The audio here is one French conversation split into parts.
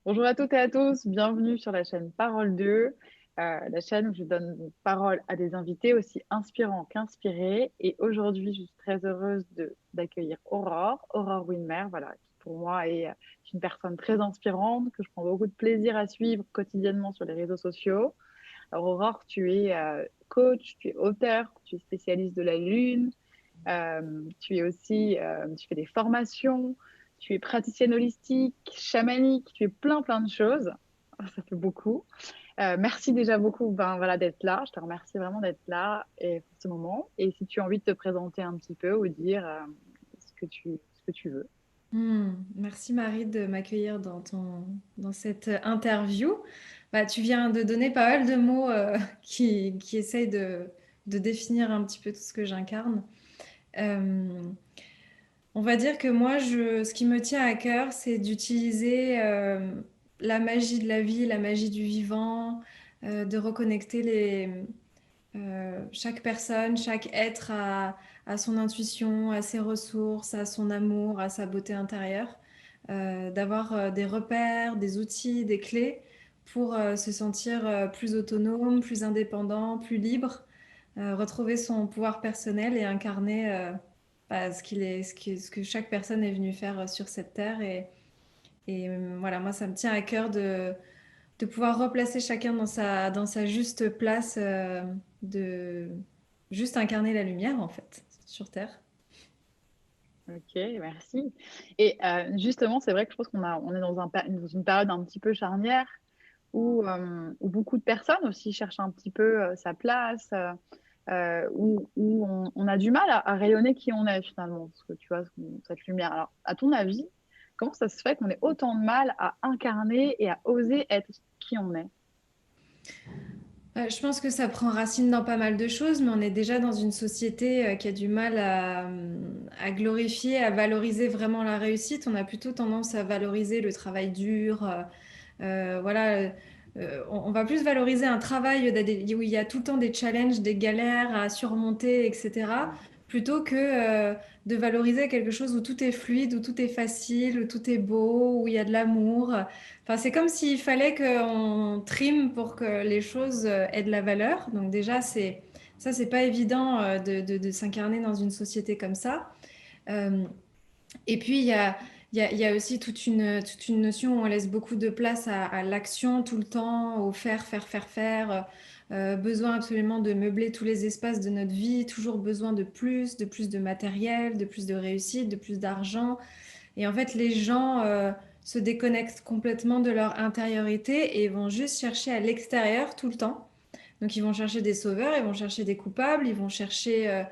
Bonjour à toutes et à tous, bienvenue sur la chaîne Parole 2, la chaîne où je donne parole à des invités aussi inspirants qu'inspirés. Et aujourd'hui, je suis très heureuse d'accueillir Aurore Winmer, voilà, qui pour moi est une personne très inspirante, que je prends beaucoup de plaisir à suivre quotidiennement sur les réseaux sociaux. Alors Aurore, tu es coach, tu es auteur, tu es spécialiste de la Lune, tu es aussi, tu fais des formations, tu es praticienne holistique, chamanique, tu es plein de choses. Ça fait beaucoup. Merci déjà beaucoup voilà, d'être là. Je te remercie vraiment d'être là et pour ce moment. Et si tu as envie de te présenter un petit peu ou dire ce que tu veux. Merci Marie de m'accueillir dans cette interview. Bah, tu viens de donner pas mal de mots qui essayent de définir un petit peu tout ce que j'incarne. Euh, on va dire que moi, ce qui me tient à cœur, c'est d'utiliser la magie de la vie, la magie du vivant, de reconnecter chaque personne, chaque être à son intuition, à ses ressources, à son amour, à sa beauté intérieure, d'avoir des repères, des outils, des clés pour se sentir plus autonome, plus indépendant, plus libre, retrouver son pouvoir personnel et incarner ce que chaque personne est venue faire sur cette terre. Voilà, moi, ça me tient à cœur de pouvoir replacer chacun dans sa juste place, de juste incarner la lumière en fait sur Terre. Ok, merci. Et justement, c'est vrai que je pense on est dans une période un petit peu charnière où beaucoup de personnes aussi cherchent un petit peu sa place, où on a du mal à rayonner qui on est finalement, parce que tu vois, cette lumière. Alors, à ton avis, comment ça se fait qu'on ait autant de mal à incarner et à oser être qui on est? Je pense que ça prend racine dans pas mal de choses, mais on est déjà dans une société qui a du mal à glorifier, à valoriser vraiment la réussite. On a plutôt tendance à valoriser le travail dur. Voilà, on va plus valoriser un travail où il y a tout le temps des challenges, des galères à surmonter, etc., plutôt que de valoriser quelque chose où tout est fluide, où tout est facile, où tout est beau, où il y a de l'amour. Enfin, c'est comme s'il fallait qu'on trime pour que les choses aient de la valeur. Donc déjà, c'est pas évident de s'incarner dans une société comme ça. Euh, et puis, il y a aussi toute une notion où on laisse beaucoup de place à l'action tout le temps, au faire. Besoin absolument de meubler tous les espaces de notre vie, toujours besoin de plus de matériel, de plus de réussite, de plus d'argent. Et en fait, les gens se déconnectent complètement de leur intériorité et vont juste chercher à l'extérieur tout le temps. Donc ils vont chercher des sauveurs, ils vont chercher des coupables, ils vont chercher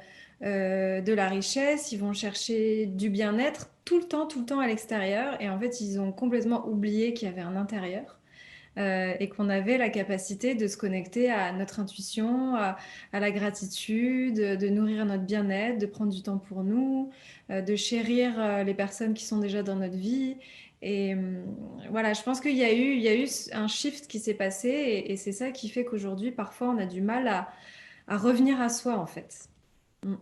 de la richesse, ils vont chercher du bien-être tout le temps à l'extérieur. Et en fait, ils ont complètement oublié qu'il y avait un intérieur. Et qu'on avait la capacité de se connecter à notre intuition, à la gratitude, de nourrir notre bien-être, de prendre du temps pour nous, de chérir les personnes qui sont déjà dans notre vie. Et voilà, je pense il y a eu un shift qui s'est passé et c'est ça qui fait qu'aujourd'hui, parfois, on a du mal à revenir à soi, en fait. Mm.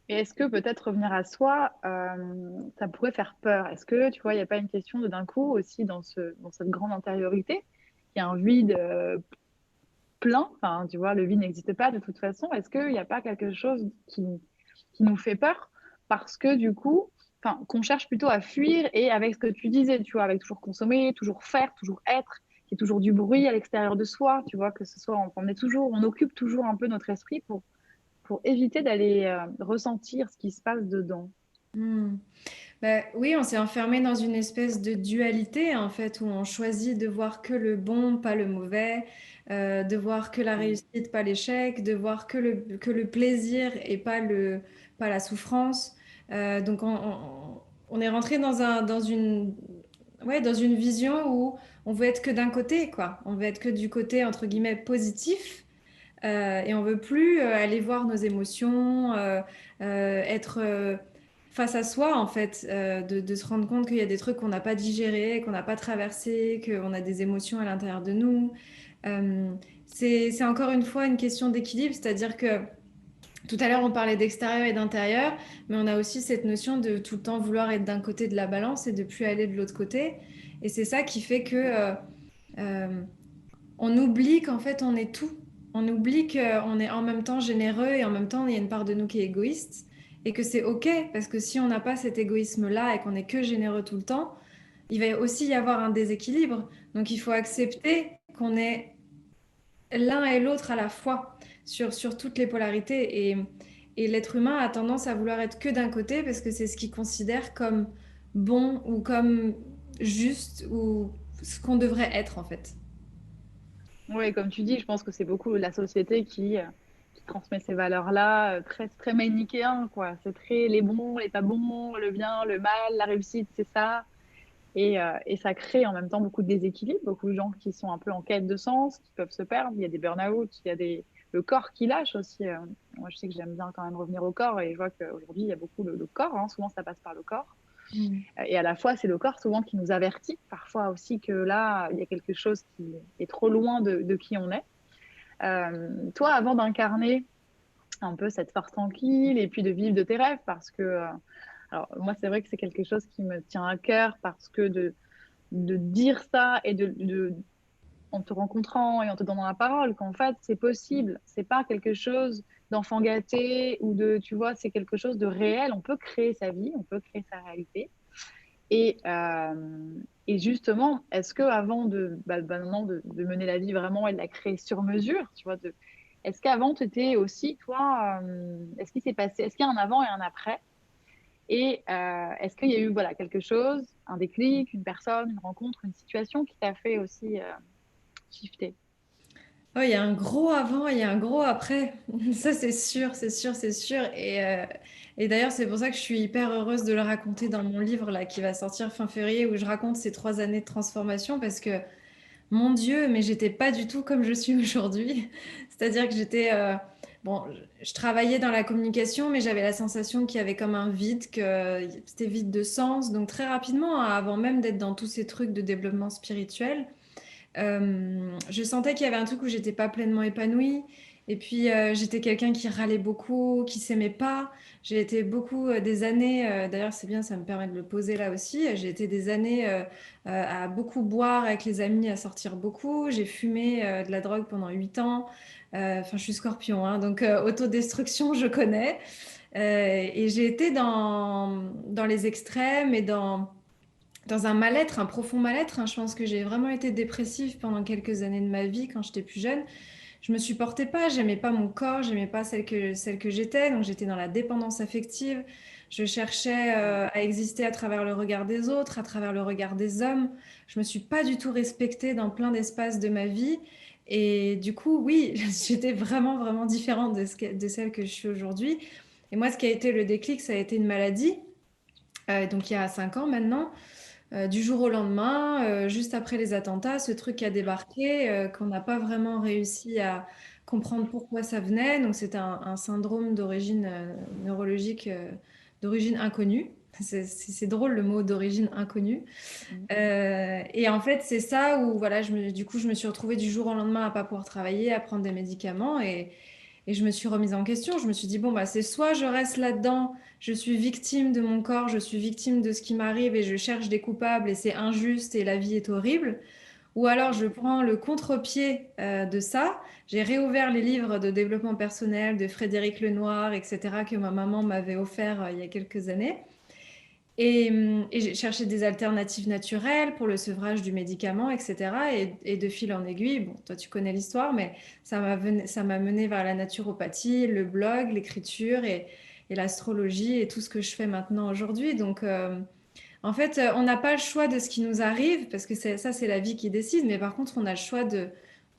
Et est-ce que peut-être revenir à soi, ça pourrait faire peur? Est-ce que, tu vois, il n'y a pas une question de d'un coup aussi dans cette grande intériorité, il y a un vide plein, enfin, tu vois, le vide n'existe pas de toute façon. Est-ce qu'il n'y a pas quelque chose qui nous fait peur parce que du coup, enfin, qu'on cherche plutôt à fuir et avec ce que tu disais, tu vois, avec toujours consommer, toujours faire, toujours être, qu'il y ait toujours du bruit à l'extérieur de soi, tu vois, que ce soit, on occupe toujours un peu notre esprit pour éviter d'aller ressentir ce qui se passe dedans. Mm. Bah, oui, on s'est enfermé dans une espèce de dualité, en fait, où on choisit de voir que le bon, pas le mauvais, de voir que la Mm. réussite, pas l'échec, de voir que le plaisir et pas la souffrance. Donc, on est rentré dans une vision où on veut être que d'un côté, quoi. On veut être que du côté, entre guillemets, positif. Et on veut plus aller voir nos émotions, être face à soi en fait, de se rendre compte qu'il y a des trucs qu'on n'a pas digérés, qu'on n'a pas traversés, qu'on a des émotions à l'intérieur de nous. C'est encore une fois une question d'équilibre, c'est-à-dire que Tout à l'heure, on parlait d'extérieur et d'intérieur, mais on a aussi cette notion de tout le temps vouloir être d'un côté de la balance et de plus aller de l'autre côté. Et c'est ça qui fait que euh, on oublie qu'en fait on est tout. On oublie qu'on est en même temps généreux et en même temps il y a une part de nous qui est égoïste et que c'est OK parce que si on n'a pas cet égoïsme-là et qu'on est que généreux tout le temps, il va aussi y avoir un déséquilibre. Donc il faut accepter qu'on est l'un et l'autre à la fois sur toutes les polarités. Et l'être humain a tendance à vouloir être que d'un côté parce que c'est ce qu'il considère comme bon ou comme juste ou ce qu'on devrait être en fait. Oui, comme tu dis, je pense que c'est beaucoup la société qui transmet ces valeurs-là, très, très manichéen, quoi. C'est très les bons, les pas bons, le bien, le mal, la réussite, c'est ça. Et ça crée en même temps beaucoup de déséquilibres, beaucoup de gens qui sont un peu en quête de sens, qui peuvent se perdre. Il y a des burn-out, il y a le corps qui lâche aussi. Moi, je sais que j'aime bien quand même revenir au corps et je vois qu'aujourd'hui, il y a beaucoup le corps, hein. Souvent, ça passe par le corps. Mm. Et à la fois, c'est le corps souvent qui nous avertit, parfois aussi que là, il y a quelque chose qui est trop loin de qui on est. Toi, avant d'incarner un peu cette force tranquille et puis de vivre de tes rêves, parce que, alors moi, c'est vrai que c'est quelque chose qui me tient à cœur, parce que de dire ça et en te rencontrant et en te donnant la parole, qu'en fait, c'est possible. C'est pas quelque chose d'enfant gâté ou de, tu vois, c'est quelque chose de réel. On peut créer sa vie, on peut créer sa réalité. Et justement, est-ce que avant maintenant de mener la vie vraiment et de la créer sur mesure, tu vois, est-ce qu'avant tu étais aussi, toi, est-ce qu'il s'est passé, est-ce qu'il y a un avant et un après? Et est-ce qu'il y a eu voilà, quelque chose, un déclic, une personne, une rencontre, une situation qui t'a fait aussi shifter? Oh, il y a un gros avant et il y a un gros après. Ça, c'est sûr, c'est sûr, c'est sûr. Et d'ailleurs, c'est pour ça que je suis hyper heureuse de le raconter dans mon livre là, qui va sortir fin février, où je raconte ces 3 années de transformation parce que, mon Dieu, mais j'étais pas du tout comme je suis aujourd'hui. C'est-à-dire que bon, je travaillais dans la communication, mais j'avais la sensation qu'il y avait comme un vide, que c'était vide de sens. Donc très rapidement, hein, avant même d'être dans tous ces trucs de développement spirituel, je sentais qu'il y avait un truc où j'étais pas pleinement épanouie. Et puis j'étais quelqu'un qui râlait beaucoup, qui s'aimait pas. J'ai été beaucoup des années, d'ailleurs c'est bien, ça me permet de le poser là aussi. J'ai été des années à beaucoup boire avec les amis, à sortir beaucoup. J'ai fumé de la drogue pendant 8 ans. Enfin, je suis scorpion, hein, donc autodestruction, je connais. Et j'ai été dans les extrêmes et dans un mal-être, un profond mal-être, hein. Je pense que j'ai vraiment été dépressive pendant quelques années de ma vie quand j'étais plus jeune. Je me supportais pas, j'aimais pas mon corps, j'aimais pas celle que j'étais, donc j'étais dans la dépendance affective. Je cherchais à exister à travers le regard des autres, à travers le regard des hommes. Je me suis pas du tout respectée dans plein d'espaces de ma vie. Et du coup, oui, j'étais vraiment, vraiment différente de celle que je suis aujourd'hui. Et moi, ce qui a été le déclic, ça a été une maladie, donc il y a 5 ans maintenant. Du jour au lendemain, juste après les attentats, ce truc a débarqué, qu'on n'a pas vraiment réussi à comprendre pourquoi ça venait. Donc c'était un syndrome d'origine neurologique d'origine inconnue. C'est drôle le mot d'origine inconnue. Mm. Et en fait, c'est ça où voilà, du coup, je me suis retrouvée du jour au lendemain à pas pouvoir travailler, à prendre des médicaments et je me suis remise en question. Je me suis dit, bon, bah, c'est soit je reste là-dedans, je suis victime de mon corps, je suis victime de ce qui m'arrive et je cherche des coupables et c'est injuste et la vie est horrible. Ou alors je prends le contre-pied de ça. J'ai réouvert les livres de développement personnel de Frédéric Lenoir, etc., que ma maman m'avait offert il y a quelques années. Et j'ai cherché des alternatives naturelles pour le sevrage du médicament, etc. Et de fil en aiguille, bon, toi tu connais l'histoire, mais ça m'a mené vers la naturopathie, le blog, l'écriture et l'astrologie et tout ce que je fais maintenant aujourd'hui. Donc, en fait, on n'a pas le choix de ce qui nous arrive, parce que ça, c'est la vie qui décide, mais par contre, on a le choix de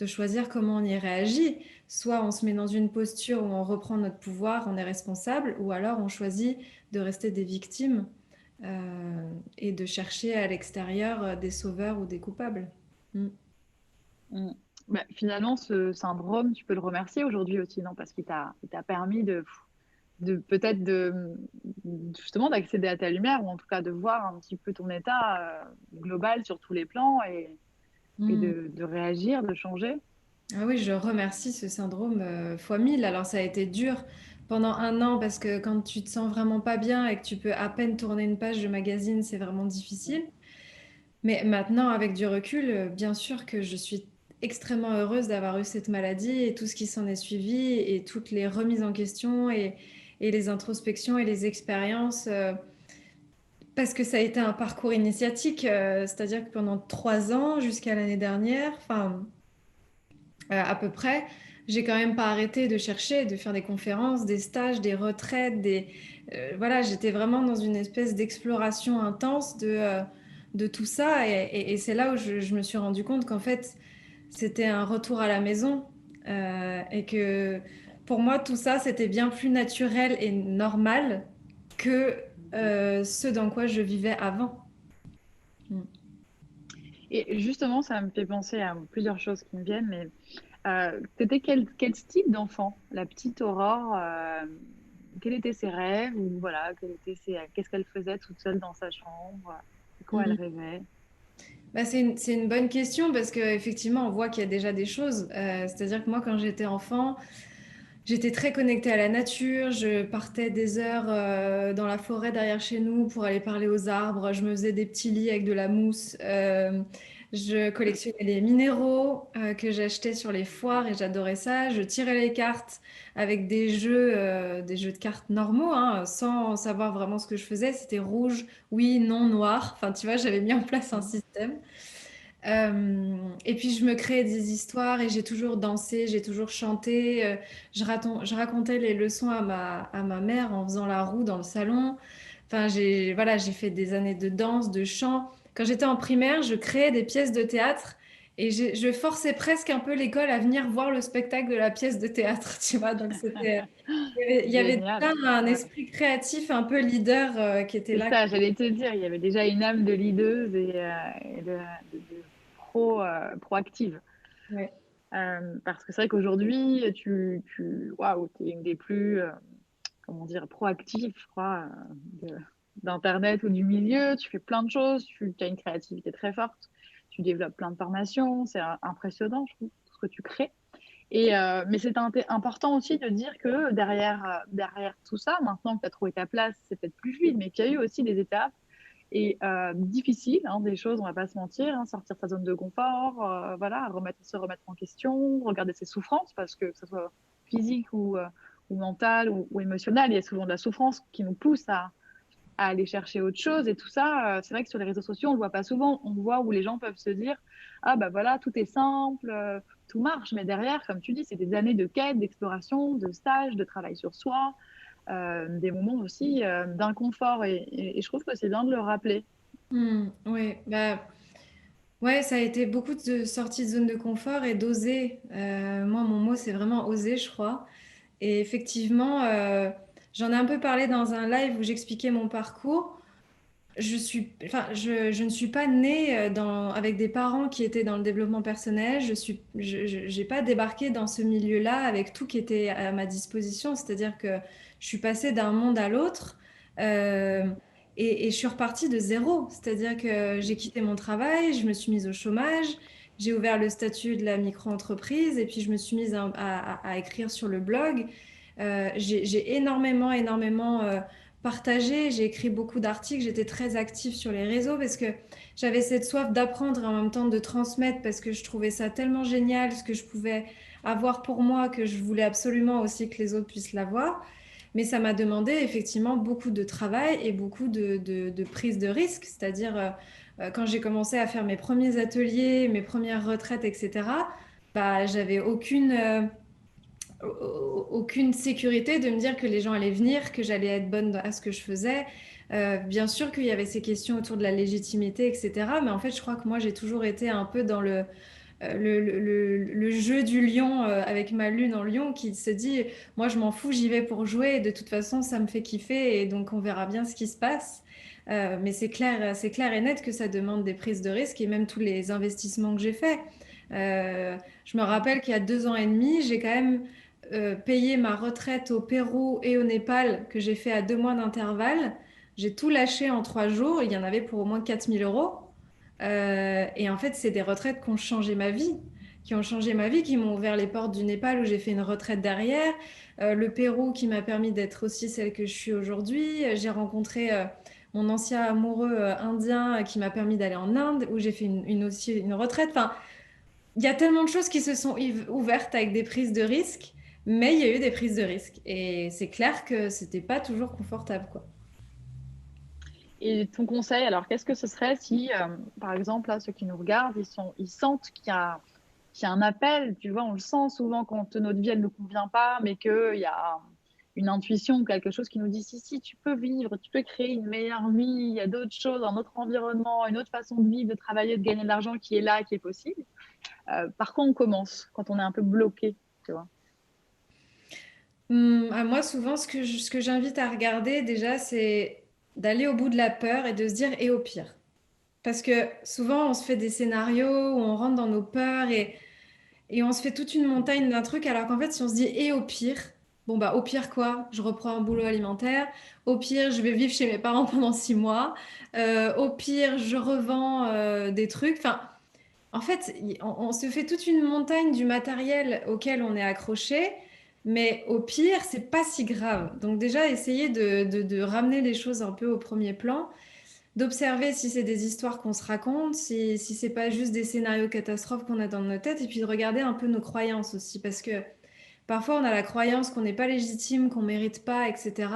choisir comment on y réagit. Soit on se met dans une posture où on reprend notre pouvoir, on est responsable, ou alors on choisit de rester des victimes et de chercher à l'extérieur des sauveurs ou des coupables. Mm. Mm. Bah, finalement, ce syndrome, tu peux le remercier aujourd'hui aussi, non? Parce il t'a permis de peut-être justement d'accéder à ta lumière, ou en tout cas de voir un petit peu ton état global sur tous les plans et Mm. de réagir, de changer. Ah oui, je remercie ce syndrome fois 1000. Alors ça a été dur pendant un an parce que quand tu te sens vraiment pas bien et que tu peux à peine tourner une page de magazine, c'est vraiment difficile. Mais maintenant, avec du recul, bien sûr que je suis extrêmement heureuse d'avoir eu cette maladie et tout ce qui s'en est suivi et toutes les remises en question et les introspections et les expériences. Parce que ça a été un parcours initiatique, c'est-à-dire que pendant 3 ans, jusqu'à l'année dernière, enfin à peu près, j'ai quand même pas arrêté de chercher, de faire des conférences, des stages, des retraites, voilà, j'étais vraiment dans une espèce d'exploration intense de tout ça. Et c'est là où je me suis rendu compte qu'en fait, c'était un retour à la maison et que pour moi, tout ça, c'était bien plus naturel et normal que ce dans quoi je vivais avant. Mm. Et justement, ça me fait penser à plusieurs choses qui me viennent, mais t'étais quel style d'enfant? La petite Aurore, quels étaient ses rêves? Ou voilà, qu'est-ce qu'elle faisait toute seule dans sa chambre? De quoi elle Mm. rêvait? Bah, c'est une bonne question parce qu'effectivement, on voit qu'il y a déjà des choses. C'est-à-dire que moi, quand j'étais enfant, j'étais très connectée à la nature. Je partais des heures dans la forêt derrière chez nous pour aller parler aux arbres. Je me faisais des petits lits avec de la mousse. Je collectionnais les minéraux que j'achetais sur les foires et j'adorais ça. Je tirais les cartes avec des jeux de cartes normaux, hein, sans savoir vraiment ce que je faisais. C'était rouge, oui, non, noir. Enfin, tu vois, j'avais mis en place un système. Et puis je me créais des histoires et j'ai toujours dansé, j'ai toujours chanté. Je racontais les leçons à ma mère en faisant la roue dans le salon. Enfin, voilà, j'ai fait des années de danse, de chant. Quand j'étais en primaire, je créais des pièces de théâtre et je forçais presque un peu l'école à venir voir le spectacle de la pièce de théâtre, tu vois. Donc il y avait Génial. déjà un Ouais. esprit créatif un peu leader qui était C'est là. ça, j'allais te dire, il y avait déjà une âme de leaduse et de proactive. Ouais. Parce que c'est vrai qu'aujourd'hui, waouh, t'es une des plus, comment dire, proactives, je crois, d'Internet ou du milieu. Tu fais plein de choses, tu as une créativité très forte, tu développes plein de formations, c'est impressionnant, je trouve, tout ce que tu crées. Mais c'est important aussi de dire que derrière tout ça, maintenant que tu as trouvé ta place, c'est peut-être plus fluide, mais qu'il y a eu aussi des étapes difficiles, hein, des choses, on va pas se mentir, hein, sortir de sa zone de confort, voilà, se remettre en question, regarder ses souffrances, parce que ce soit physique ou mentale ou émotionnelle, il y a souvent de la souffrance qui nous pousse à aller chercher autre chose. Et tout ça, c'est vrai que sur les réseaux sociaux, on ne le voit pas souvent. On voit où les gens peuvent se dire, ah bah voilà, tout est simple, tout marche. Mais derrière, comme tu dis, c'est des années de quête, d'exploration, de stage, de travail sur soi, des moments aussi d'inconfort. Et je trouve que c'est bien de le rappeler. Oui, bah, ouais, ça a été beaucoup de sorties de zone de confort et d'oser. Moi, mon mot, c'est vraiment oser, je crois. Et effectivement, j'en ai un peu parlé dans un live où j'expliquais mon parcours. Enfin, je ne suis pas née avec des parents qui étaient dans le développement personnel. J'ai pas débarqué dans ce milieu-là avec tout qui était à ma disposition. C'est-à-dire que je suis passée d'un monde à l'autre euh, et je suis repartie de zéro. C'est-à-dire que j'ai quitté mon travail, je me suis mise au chômage, j'ai ouvert le statut de la micro-entreprise et puis je me suis mise à écrire sur le blog. J'ai énormément partagé, j'ai écrit beaucoup d'articles, j'étais très active sur les réseaux parce que j'avais cette soif d'apprendre et en même temps de transmettre parce que je trouvais ça tellement génial ce que je pouvais avoir pour moi que je voulais absolument aussi que les autres puissent l'avoir. Mais ça m'a demandé effectivement beaucoup de travail et beaucoup de prise de risque, c'est-à-dire quand j'ai commencé à faire mes premiers ateliers, mes premières retraites, etc., bah, j'avais aucune sécurité de me dire que les gens allaient venir, que j'allais être bonne à ce que je faisais. Bien sûr qu'il y avait ces questions autour de la légitimité, etc. Mais en fait, je crois que moi, j'ai toujours été un peu dans le jeu du lion avec ma lune en lion qui se dit, moi, je m'en fous, j'y vais pour jouer. Et de toute façon, ça me fait kiffer et donc on verra bien ce qui se passe. Mais c'est clair et net que ça demande des prises de risques et même tous les investissements que j'ai faits. Je me rappelle qu'il y a 2 ans et demi, j'ai quand même payé ma retraite au Pérou et au Népal que j'ai fait à 2 mois d'intervalle. J'ai tout lâché en 3 jours. Il y en avait pour au moins 4 000 euros. Et en fait, c'est des retraites qui ont changé ma vie. qui ont changé ma vie, qui m'ont ouvert les portes du Népal où j'ai fait une retraite derrière, le Pérou qui m'a permis d'être aussi celle que je suis aujourd'hui. J'ai rencontré mon ancien amoureux indien qui m'a permis d'aller en Inde où j'ai fait aussi une retraite. Enfin, il y a tellement de choses qui se sont ouvertes avec des prises de risques, mais il y a eu des prises de risques. Et c'est clair que c'était pas toujours confortable, quoi. Et ton conseil, alors qu'est-ce que ce serait si, par exemple, là, ceux qui nous regardent, ils sentent qu'il y a un appel, tu vois, on le sent souvent quand notre vie, elle ne nous convient pas, mais qu'il y a une intuition ou quelque chose qui nous dit, si, tu peux vivre, tu peux créer une meilleure vie, il y a d'autres choses, un autre environnement, une autre façon de vivre, de travailler, de gagner de l'argent qui est là, qui est possible. Par quoi on commence quand on est un peu bloqué, tu vois? Moi, souvent, ce que j'invite à regarder déjà, c'est d'aller au bout de la peur et de se dire et au pire. Parce que souvent, on se fait des scénarios où on rentre dans nos peurs et on se fait toute une montagne d'un truc, alors qu'en fait, si on se dit et au pire, bon bah au pire quoi? Je reprends un boulot alimentaire. Au pire, je vais vivre chez mes parents pendant 6 mois. Au pire, je revends des trucs. Enfin, en fait, on se fait toute une montagne du matériel auquel on est accroché, mais au pire, c'est pas si grave. Donc déjà, essayer de ramener les choses un peu au premier plan, d'observer si c'est des histoires qu'on se raconte, si c'est pas juste des scénarios catastrophes qu'on a dans nos têtes, et puis de regarder un peu nos croyances aussi, parce que parfois on a la croyance qu'on n'est pas légitime, qu'on mérite pas, etc.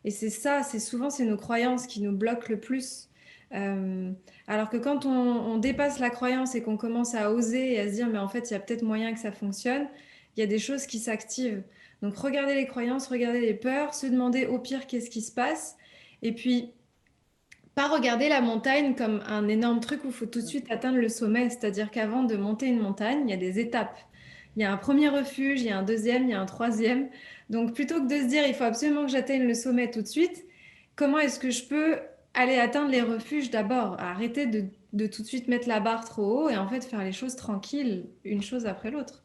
Et c'est ça, c'est nos croyances qui nous bloquent le plus. Euh, alors que quand on dépasse la croyance et qu'on commence à oser et à se dire mais en fait il y a peut-être moyen que ça fonctionne, il y a des choses qui s'activent. Donc regarder les croyances, regarder les peurs, se demander au pire qu'est-ce qui se passe, et puis pas regarder la montagne comme un énorme truc où il faut tout de suite atteindre le sommet. C'est-à-dire qu'avant de monter une montagne, il y a des étapes. Il y a un premier refuge, il y a un deuxième, il y a un troisième. Donc plutôt que de se dire il faut absolument que j'atteigne le sommet tout de suite, comment est-ce que je peux aller atteindre les refuges d'abord? Arrêter de tout de suite mettre la barre trop haut et en fait faire les choses tranquilles, une chose après l'autre.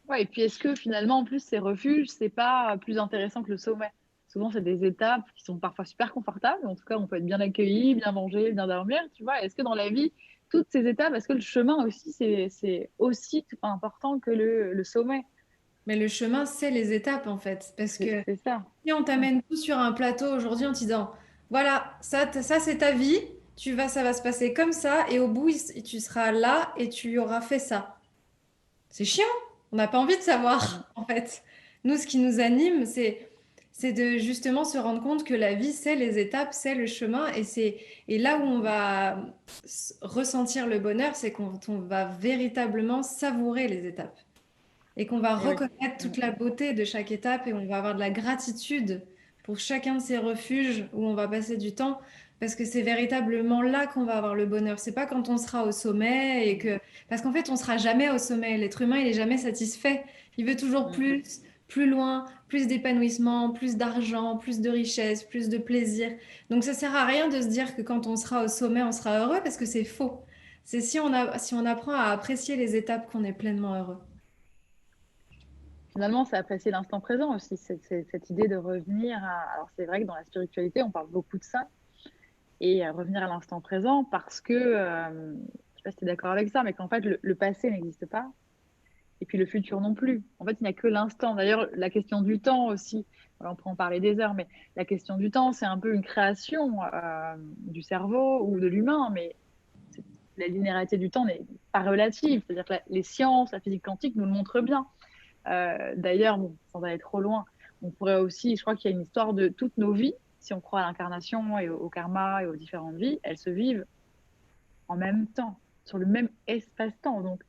Ouais, et puis est-ce que finalement, en plus, ces refuges, c'est pas plus intéressant que le sommet? Souvent, c'est des étapes qui sont parfois super confortables. En tout cas, on peut être bien accueilli, bien manger, bien dormir, tu vois. Est-ce que dans la vie, toutes ces étapes, est-ce que le chemin aussi, c'est aussi important que le sommet? Mais le chemin, c'est les étapes en fait. Parce que C'est ça. si on Ouais. t'amène tout sur un plateau aujourd'hui en te disant, voilà, ça c'est ta vie, ça va se passer comme ça, et au bout, tu seras là et tu auras fait ça. C'est chiant. On n'a pas envie de Mm. savoir, en fait. Nous, ce qui nous anime, c'est de justement se rendre compte que la vie, c'est les étapes, c'est le chemin, et là où on va ressentir le bonheur, c'est quand on va véritablement savourer les étapes et qu'on va Et oui. reconnaître Mm. toute la beauté de chaque étape et on va avoir de la gratitude pour chacun de ces refuges où on va passer du temps parce que c'est véritablement là qu'on va avoir le bonheur. C'est pas quand on sera au sommet et que parce qu'en fait on sera jamais au sommet. L'être humain il est jamais satisfait. Il veut toujours Mm. plus, plus loin, plus d'épanouissement, plus d'argent, plus de richesse, plus de plaisir. Donc ça sert à rien de se dire que quand on sera au sommet on sera heureux parce que c'est faux. C'est si on apprend à apprécier les étapes qu'on est pleinement heureux. Finalement, c'est apprécier l'instant présent aussi, cette idée de revenir à... Alors, c'est vrai que dans la spiritualité, on parle beaucoup de ça, et revenir à l'instant présent parce que, je sais pas si tu es d'accord avec ça, mais qu'en fait, le passé n'existe pas, et puis le futur non plus. En fait, il n'y a que l'instant. D'ailleurs, la question du temps aussi, voilà, on pourrait en parler des heures, mais la question du temps, c'est un peu une création du cerveau ou de l'humain, mais la linéarité du temps n'est pas relative. C'est-à-dire que les sciences, la physique quantique nous le montrent bien. D'ailleurs, bon, sans aller trop loin, on pourrait aussi, je crois qu'il y a une histoire de toutes nos vies, si on croit à l'incarnation et au karma et aux différentes vies, elles se vivent en même temps, sur le même espace-temps. Donc,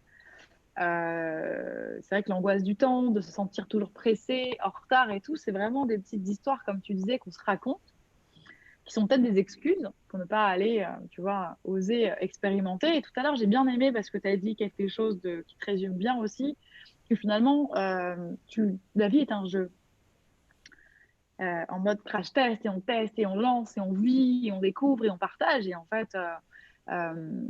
c'est vrai que l'angoisse du temps, de se sentir toujours pressé, en retard et tout, c'est vraiment des petites histoires, comme tu disais, qu'on se raconte, qui sont peut-être des excuses pour ne pas aller, tu vois, oser expérimenter. Et tout à l'heure, j'ai bien aimé parce que tu as dit quelque chose qui te résume bien aussi, que finalement, la vie est un jeu. En mode crash test et on lance et on vit et on découvre et on partage. Et en fait, euh,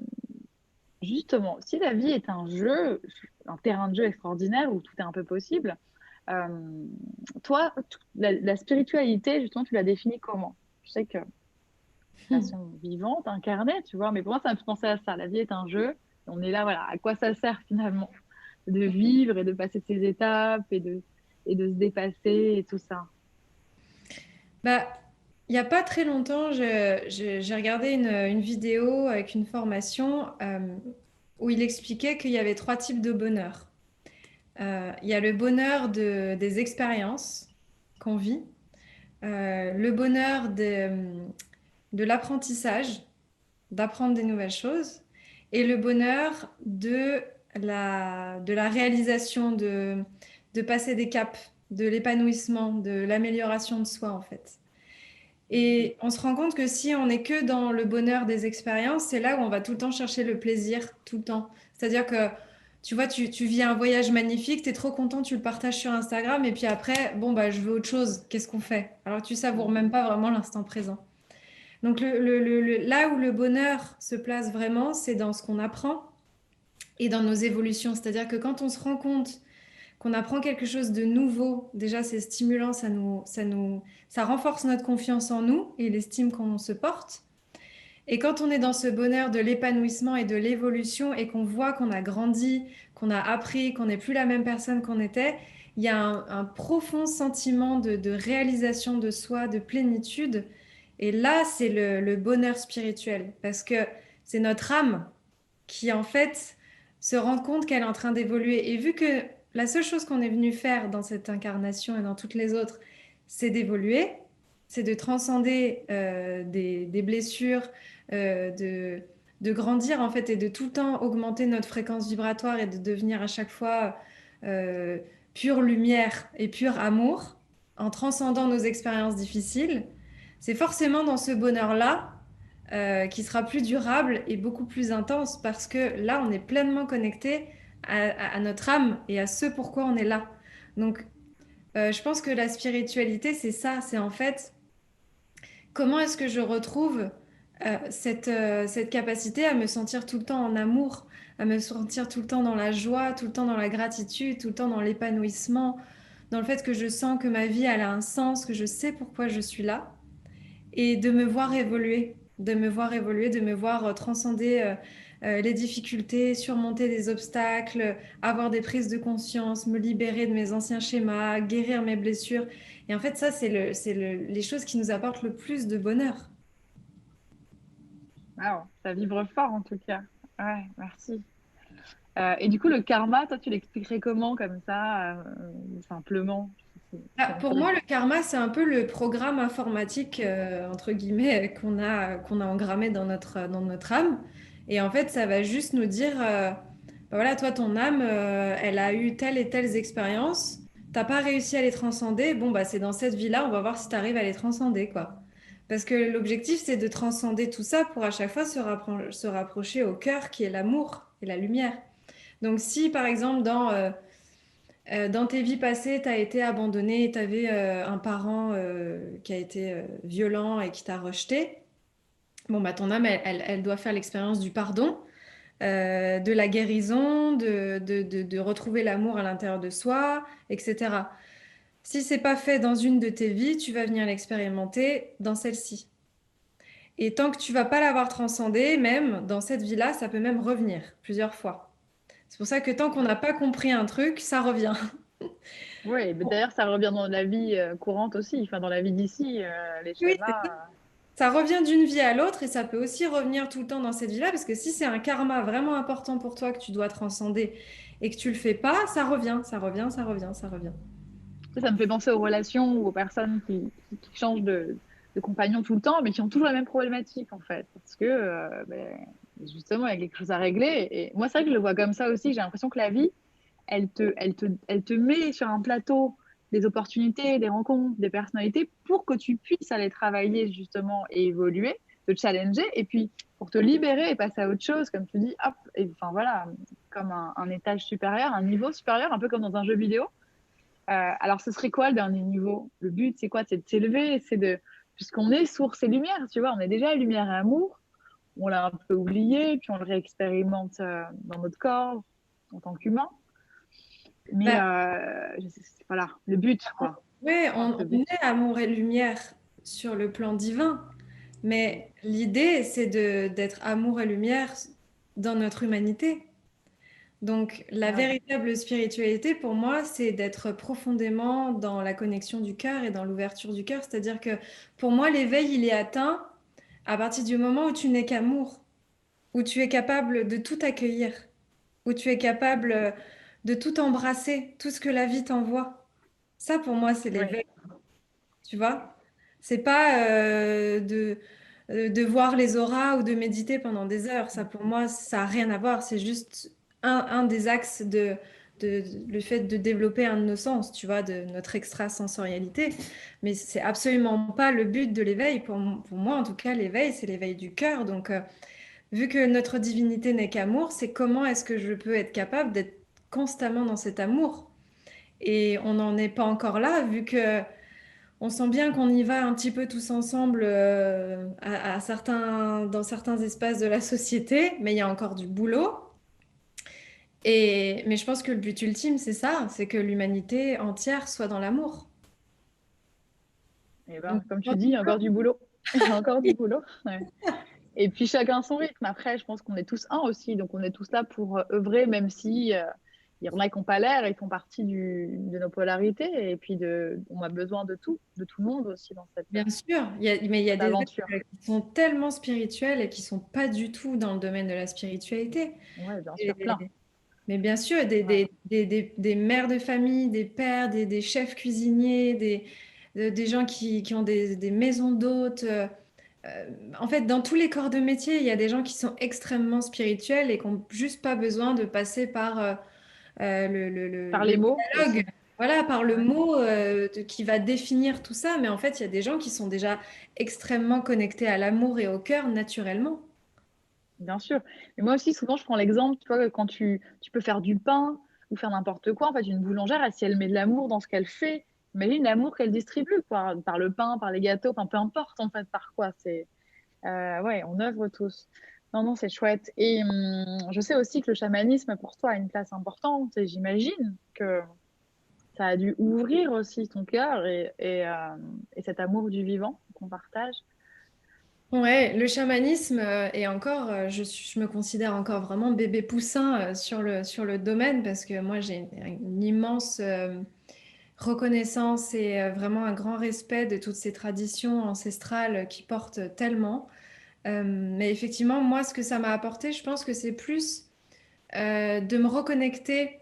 justement, si la vie est un jeu, un terrain de jeu extraordinaire où tout est un peu possible, euh, toi, la spiritualité, justement, tu la définis comment? Je sais que façon vivante, incarnée, tu vois, mais pour moi, ça me fait penser à ça. La vie est un jeu. On est là, voilà, à quoi ça sert finalement? de vivre et de passer ces étapes et de se dépasser et tout ça. Bah, il n'y a pas très longtemps, j'ai regardé une vidéo avec une formation où il expliquait qu'il y avait trois types de bonheur. Il y a le bonheur des expériences qu'on vit, le bonheur de l'apprentissage, d'apprendre des nouvelles choses, et le bonheur de la réalisation, de passer des caps, de l'épanouissement, de l'amélioration de soi en fait. Et on se rend compte que si on n'est que dans le bonheur des expériences, c'est là où on va tout le temps chercher le plaisir, tout le temps. C'est-à-dire que, tu vois, tu vis un voyage magnifique, tu es trop content, tu le partages sur Instagram, et puis après, bon, bah, je veux autre chose, qu'est-ce qu'on fait? Alors tu savoures même pas vraiment l'instant présent. Donc là où le bonheur se place vraiment, c'est dans ce qu'on apprend et dans nos évolutions. C'est-à-dire que quand on se rend compte qu'on apprend quelque chose de nouveau, déjà c'est stimulant, ça renforce notre confiance en nous et l'estime qu'on se porte. Et quand on est dans ce bonheur de l'épanouissement et de l'évolution et qu'on voit qu'on a grandi, qu'on a appris, qu'on n'est plus la même personne qu'on était, il y a un profond sentiment de réalisation de soi, de plénitude. Et là, c'est le bonheur spirituel parce que c'est notre âme qui en fait se rend compte qu'elle est en train d'évoluer. Et vu que la seule chose qu'on est venu faire dans cette incarnation et dans toutes les autres, c'est d'évoluer, c'est de transcender des blessures, de grandir en fait et de tout le temps augmenter notre fréquence vibratoire et de devenir à chaque fois euh, pure lumière et pur amour en transcendant nos expériences difficiles. C'est forcément dans ce bonheur-là qui sera plus durable et beaucoup plus intense parce que là, on est pleinement connecté à notre âme et à ce pourquoi on est là. Donc, je pense que la spiritualité, c'est ça, c'est en fait comment est-ce que je retrouve cette capacité à me sentir tout le temps en amour, à me sentir tout le temps dans la joie, tout le temps dans la gratitude, tout le temps dans l'épanouissement, dans le fait que je sens que ma vie, elle a un sens, que je sais pourquoi je suis là et de me voir évoluer, de me voir évoluer, de me voir transcender les difficultés, surmonter des obstacles, avoir des prises de conscience, me libérer de mes anciens schémas, guérir mes blessures. Et en fait, ça, les choses qui nous apportent le plus de bonheur. Waouh, ça vibre fort en tout cas. Ouais, merci. Et du coup, le karma, toi, tu l'expliquerais comment, comme ça, simplement? Ah, pour moi, le karma, c'est un peu le programme informatique, entre guillemets, qu'on a engrammé dans notre âme. Et en fait, ça va juste nous dire, bah voilà, toi, ton âme, elle a eu telle et telle expérience. T'as pas réussi à les transcender. Bon, bah, c'est dans cette vie-là, on va voir si tu arrives à les transcender, quoi. Parce que l'objectif, c'est de transcender tout ça pour à chaque fois se rapprocher au cœur qui est l'amour et la lumière. Donc, si par exemple, dans tes vies passées, tu as été abandonné, tu avais un parent qui a été violent et qui t'a rejeté. Bon, bah, ton âme, elle doit faire l'expérience du pardon, de la guérison, de retrouver l'amour à l'intérieur de soi, etc. Si c'est pas fait dans une de tes vies, tu vas venir l'expérimenter dans celle-ci. Et tant que tu vas pas l'avoir transcendé, même dans cette vie-là, ça peut même revenir plusieurs fois. C'est pour ça que tant qu'on n'a pas compris un truc, ça revient. Oui, mais d'ailleurs, ça revient dans la vie courante aussi, enfin dans la vie d'ici, les Oui, c'est ça. schémas. Ça revient d'une vie à l'autre et ça peut aussi revenir tout le temps dans cette vie-là parce que si c'est un karma vraiment important pour toi que tu dois transcender et que tu le fais pas, ça revient, ça revient, ça revient, ça revient. Ça me fait penser aux relations ou aux personnes qui changent de compagnon tout le temps, mais qui ont toujours la même problématique, en fait. Parce que, justement, il y a quelque chose à régler. Et moi, c'est vrai que je le vois comme ça aussi. J'ai l'impression que la vie, elle te met sur un plateau des opportunités, des rencontres, des personnalités pour que tu puisses aller travailler justement et évoluer, te challenger et puis pour te libérer et passer à autre chose, comme tu dis, hop, et enfin voilà, comme un étage supérieur, un niveau supérieur, un peu comme dans un jeu vidéo. Alors ce serait quoi le dernier niveau? Le but, c'est quoi? C'est de s'élever, puisqu'on est source et lumière, tu vois, on est déjà lumière et amour, on l'a un peu oublié, puis on le réexpérimente dans notre corps en tant qu'humain. Mais Bah, voilà, le but, quoi. ouais, Je pense que le on but, est amour et lumière sur le plan divin, mais l'idée c'est d'être amour et lumière dans notre humanité. Donc, la Ah ouais. véritable spiritualité, pour moi, c'est d'être profondément dans la connexion du cœur et dans l'ouverture du cœur. C'est-à-dire que pour moi, l'éveil, il est atteint à partir du moment où tu n'es qu'amour, où tu es capable de tout accueillir, où tu es capable de tout embrasser, tout ce que la vie t'envoie. Ça, pour moi, c'est Ouais. l'éveil, tu vois. C'est pas de voir les auras ou de méditer pendant des heures. Ça, pour moi, ça n'a rien à voir. C'est juste un des axes le fait de développer un de nos sens, tu vois, de notre extrasensorialité. Mais c'est absolument pas le but de l'éveil. Pour moi, en tout cas, l'éveil, c'est l'éveil du cœur. Donc, vu que notre divinité n'est qu'amour, c'est comment est-ce que je peux être capable d'être constamment dans cet amour? Et on n'en est pas encore là, vu que on sent bien qu'on y va un petit peu tous ensemble dans certains espaces de la société, mais il y a encore du boulot. Mais je pense que le but ultime, c'est ça, c'est que l'humanité entière soit dans l'amour. Et Donc, ben, comme tu dis, il y a encore du boulot. Il y a encore du boulot. Ouais. Et puis chacun son rythme. Après, je pense qu'on est tous un aussi, donc on est tous là pour œuvrer, même si il y en a qui n'ont pas l'air, ils font partie de nos polarités. Et puis on a besoin de tout le monde aussi dans bien sûr, mais il y a cette des êtres aventure. qui sont tellement spirituels et qui sont pas du tout dans le domaine de la spiritualité. Ouais, bien sûr, plein. Et- mais bien sûr, Ouais. des mères de famille, des pères, des chefs cuisiniers, des gens qui ont des maisons d'hôtes. En fait, dans tous les corps de métier, il y a des gens qui sont extrêmement spirituels et qui n'ont juste pas besoin de passer par Par le les mots dialogue, aussi. voilà, par le Ouais. mot qui va définir tout ça. Mais en fait, il y a des gens qui sont déjà extrêmement connectés à l'amour et au cœur naturellement. Bien sûr. Mais moi aussi, souvent, je prends l'exemple, tu vois, que quand tu peux faire du pain ou faire n'importe quoi, en fait, une boulangère, si elle met de l'amour dans ce qu'elle fait, imagine l'amour qu'elle distribue, quoi, par le pain, par les gâteaux, enfin, peu importe, en fait, par quoi. Ouais, on œuvre tous. Non, non, c'est chouette. Et je sais aussi que le chamanisme, pour toi, a une place importante, et j'imagine que ça a dû ouvrir aussi ton cœur et cet amour du vivant qu'on partage. Ouais, le chamanisme est encore, je me considère encore vraiment bébé poussin sur le domaine parce que moi j'ai une immense reconnaissance et vraiment un grand respect de toutes ces traditions ancestrales qui portent tellement. Mais effectivement, moi, ce que ça m'a apporté, je pense que c'est plus de me reconnecter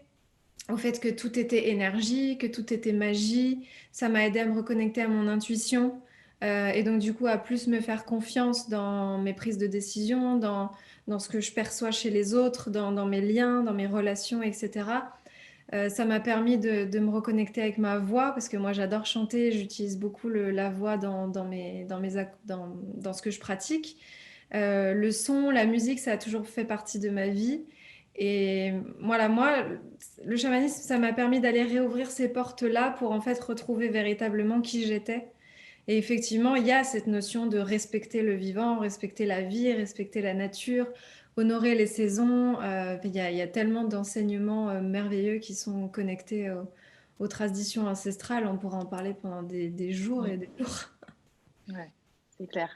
au fait que tout était énergie, que tout était magie. Ça m'a aidé à me reconnecter à mon intuition et donc du coup à plus me faire confiance dans mes prises de décision, dans ce que je perçois chez les autres, dans mes liens, dans mes relations, etc. Ça m'a permis de me reconnecter avec ma voix parce que moi j'adore chanter, j'utilise beaucoup la voix dans ce que je pratique. Le son, la musique, ça a toujours fait partie de ma vie. Et voilà, moi, le chamanisme, ça m'a permis d'aller réouvrir ces portes-là pour en fait retrouver véritablement qui j'étais. Et effectivement, il y a cette notion de respecter le vivant, respecter la vie, respecter la nature, honorer les saisons. Il y a tellement d'enseignements merveilleux qui sont connectés aux traditions ancestrales. On pourra en parler pendant des jours et Mm. des jours. Ouais, c'est clair.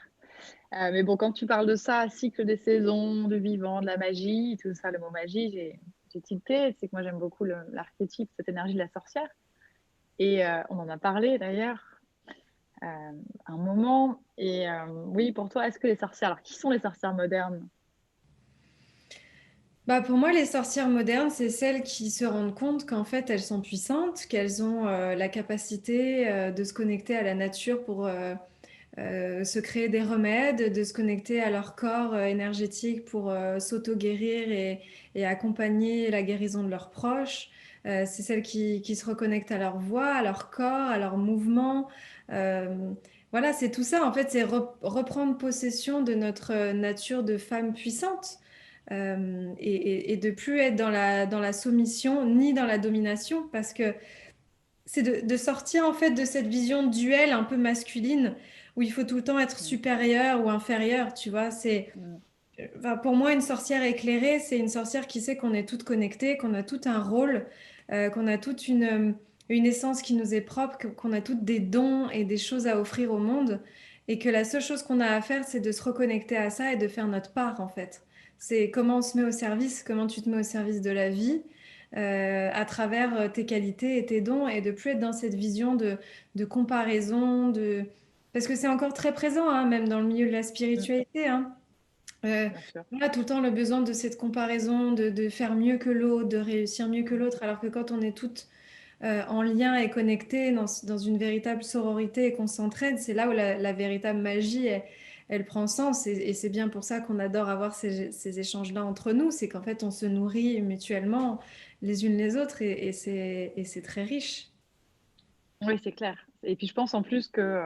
Mais bon, quand tu parles de ça, cycle des saisons, du vivant, de la magie, tout ça, le mot magie, j'ai tilté. C'est que moi, j'aime beaucoup l'archétype, cette énergie de la sorcière. Et on en a parlé d'ailleurs un moment. Et oui, pour toi, est-ce que les sorcières, alors qui sont les sorcières modernes? Bah pour moi, les sorcières modernes, c'est celles qui se rendent compte qu'en fait, elles sont puissantes, qu'elles ont la capacité de se connecter à la nature pour se créer des remèdes, de se connecter à leur corps énergétique pour s'auto-guérir et accompagner la guérison de leurs proches. C'est celles qui se reconnectent à leur voix, à leur corps, à leurs mouvements. Euh, voilà, c'est tout ça. En fait, c'est reprendre possession de notre nature de femme puissante. Et de plus être dans la soumission ni dans la domination parce que c'est de sortir en fait de cette vision duelle un peu masculine où il faut tout le temps être Mm, supérieur ou inférieur, tu vois. mm, Enfin, pour moi, une sorcière éclairée, c'est une sorcière qui sait qu'on est toutes connectées, qu'on a tout un rôle, qu'on a toute une essence qui nous est propre, qu'on a toutes des dons et des choses à offrir au monde, et que la seule chose qu'on a à faire, c'est de se reconnecter à ça et de faire notre part, en fait. C'est comment on se met au service, comment tu te mets au service de la vie à travers tes qualités et tes dons et de plus être dans cette vision de comparaison, parce que c'est encore très présent, hein, même dans le milieu de la Mm, spiritualité, hein. Euh, bien sûr. on a tout le temps le besoin de cette comparaison, de faire mieux que l'autre, de réussir mieux que l'autre, alors que quand on est toutes en lien et connectées dans une véritable sororité et qu'on s'entraide, c'est là où la véritable magie, elle prend sens. Et c'est bien pour ça qu'on adore avoir ces échanges-là entre nous, c'est qu'en fait, on se nourrit mutuellement les unes les autres et c'est très riche. Oui, c'est clair. Et puis je pense en plus que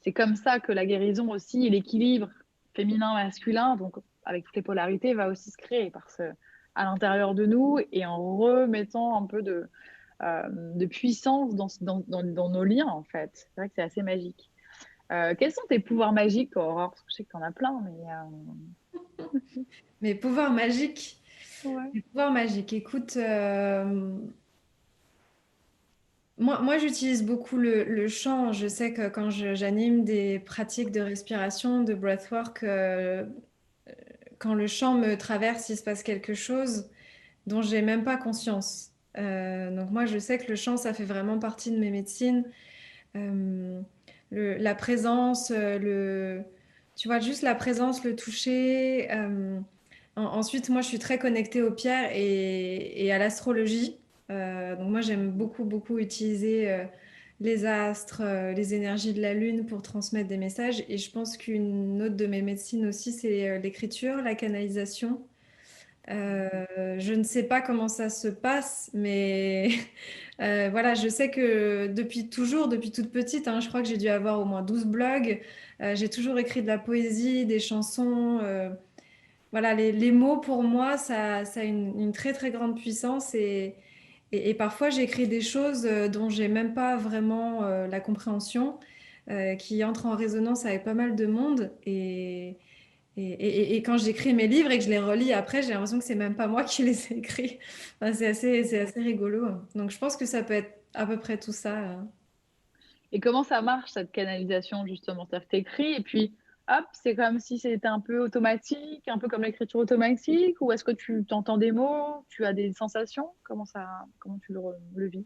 c'est comme ça que la guérison aussi et l'équilibre féminin-masculin, donc avec toutes les polarités, va aussi se créer à l'intérieur de nous et en remettant un peu de puissance dans nos liens, en fait. C'est vrai que c'est assez magique. Quels sont tes pouvoirs magiques, toi, Aurore? Parce que je sais que tu en as plein, mais Mais pouvoir magique, ouais. les pouvoirs magiques, écoute, moi j'utilise beaucoup le chant. Je sais que quand j'anime des pratiques de respiration, de breathwork, quand le chant me traverse, il se passe quelque chose dont j'ai même pas conscience. Donc moi, je sais que le chant, ça fait vraiment partie de mes médecines. Euh, la présence, tu vois, juste la présence, le toucher. Ensuite, moi, je suis très connectée aux pierres et à l'astrologie. Donc moi, j'aime beaucoup, beaucoup utiliser les astres, les énergies de la lune pour transmettre des messages. Et je pense qu'une autre de mes médecines aussi, c'est l'écriture, la canalisation. Je ne sais pas comment ça se passe, mais voilà, je sais que depuis toujours, depuis toute petite, hein, je crois que j'ai dû avoir au moins 12 blogs. J'ai toujours écrit de la poésie, des chansons. Voilà, les mots pour moi, ça a une très très grande puissance et parfois j'écris des choses dont j'ai même pas vraiment la compréhension, qui entrent en résonance avec pas mal de monde et quand j'écris mes livres et que je les relis après, j'ai l'impression que c'est même pas moi qui les ai écrits. Enfin, c'est assez rigolo. Donc je pense que ça peut être à peu près tout ça. Et comment ça marche, cette canalisation, justement? C'est-à-dire que t'écris et puis, hop, c'est comme si c'était un peu automatique, un peu comme l'écriture automatique, ou est-ce que tu t'entends des mots, tu as des sensations? Comment tu le vis?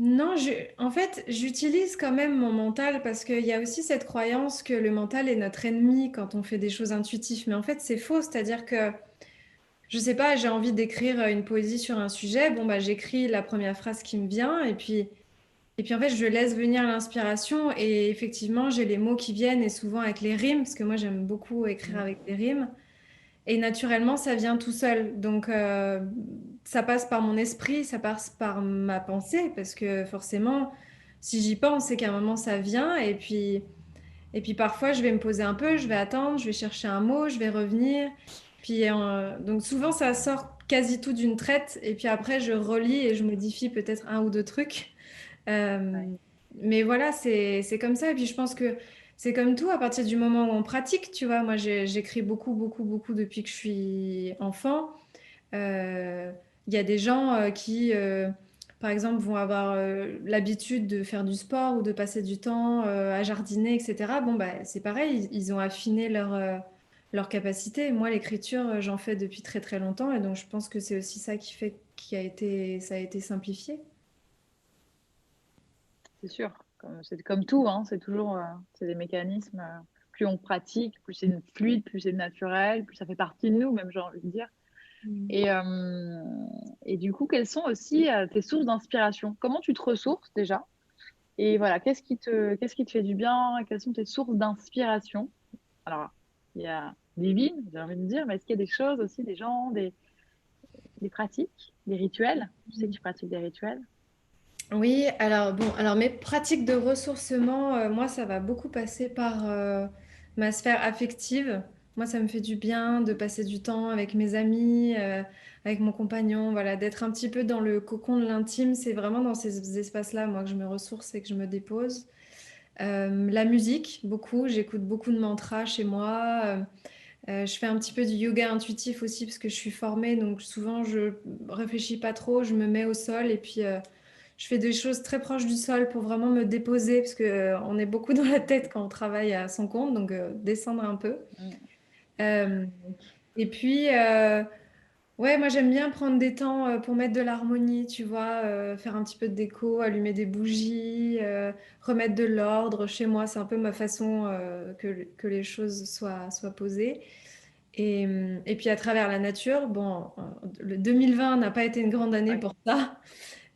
Non, en fait, j'utilise quand même mon mental parce qu'il y a aussi cette croyance que le mental est notre ennemi quand on fait des choses intuitives. Mais en fait, c'est faux. C'est-à-dire que, je sais pas, j'ai envie d'écrire une poésie sur un sujet. Bon, bah, j'écris la première phrase qui me vient et puis en fait, je laisse venir l'inspiration et effectivement, j'ai les mots qui viennent et souvent avec les rimes parce que moi, j'aime beaucoup écrire Mm. avec des rimes. Et naturellement, ça vient tout seul. Donc, ça passe par mon esprit, ça passe par ma pensée, parce que forcément, si j'y pense, c'est qu'à un moment, ça vient. Et puis parfois, je vais me poser un peu, je vais attendre, je vais chercher un mot, je vais revenir. Puis, donc, souvent, ça sort quasi tout d'une traite. Et puis après, je relis et je modifie peut-être un ou deux trucs. Ouais. Euh, mais voilà, c'est comme ça. Et puis je pense que c'est comme tout, à partir du moment où on pratique, tu vois. Moi, j'écris beaucoup, beaucoup, beaucoup depuis que je suis enfant. Euh, Il y a des gens qui, par exemple, vont avoir l'habitude de faire du sport ou de passer du temps à jardiner, etc. Bon, bah, c'est pareil, ils ont affiné leur capacité. Moi, l'écriture, j'en fais depuis très, très longtemps. Et donc, je pense que c'est aussi ça qui fait ça a été simplifié. C'est sûr. C'est comme tout, hein, c'est toujours c'est des mécanismes. Plus on pratique, plus c'est fluide, plus c'est naturel, plus ça fait partie de nous, même j'ai envie de dire. Mm. Et, euh, et du coup, quelles sont aussi tes sources d'inspiration? Comment tu te ressources déjà? Et voilà, qu'est-ce qui te fait du bien? Quelles sont tes sources d'inspiration? Alors, il y a divine, j'ai envie de dire, mais est-ce qu'il y a des choses aussi, des gens, des pratiques, des rituels? Je sais que tu pratiques des rituels. Oui, alors bon, alors mes pratiques de ressourcement, moi, ça va beaucoup passer par ma sphère affective. Moi, ça me fait du bien de passer du temps avec mes amis, avec mon compagnon, voilà, d'être un petit peu dans le cocon de l'intime. C'est vraiment dans ces espaces-là, moi, que je me ressource et que je me dépose. La musique, beaucoup. J'écoute beaucoup de mantras chez moi. Je fais un petit peu du yoga intuitif aussi parce que je suis formée, donc souvent je réfléchis pas trop, je me mets au sol et puis je fais des choses très proches du sol pour vraiment me déposer parce que on est beaucoup dans la tête quand on travaille à son compte, donc descendre un peu. Mm. Euh, Et puis, ouais, moi j'aime bien prendre des temps pour mettre de l'harmonie, tu vois, faire un petit peu de déco, allumer des bougies, remettre de l'ordre chez moi. C'est un peu ma façon que les choses soient posées. Et puis à travers la nature, bon, le 2020 n'a pas été une grande année Ouais. pour ça,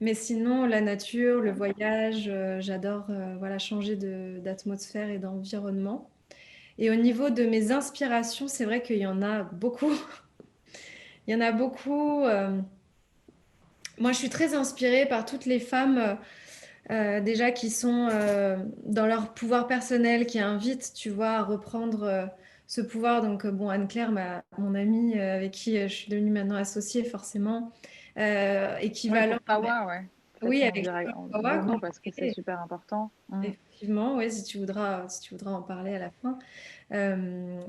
mais sinon la nature, le voyage, j'adore voilà, changer d'atmosphère et d'environnement. Et au niveau de mes inspirations, c'est vrai qu'il y en a beaucoup. Il y en a beaucoup. Moi, je suis très inspirée par toutes les femmes déjà qui sont dans leur pouvoir personnel, qui invitent, tu vois, à reprendre ce pouvoir. Donc, bon, Anne-Claire, mon amie avec qui je suis devenue maintenant associée, forcément, Ouais, équivalent. pour Pawa, ouais. Oui, Faites-le avec de Kawa, nous parce que c'est super important. effectivement, ouais, si tu voudras en parler à la fin.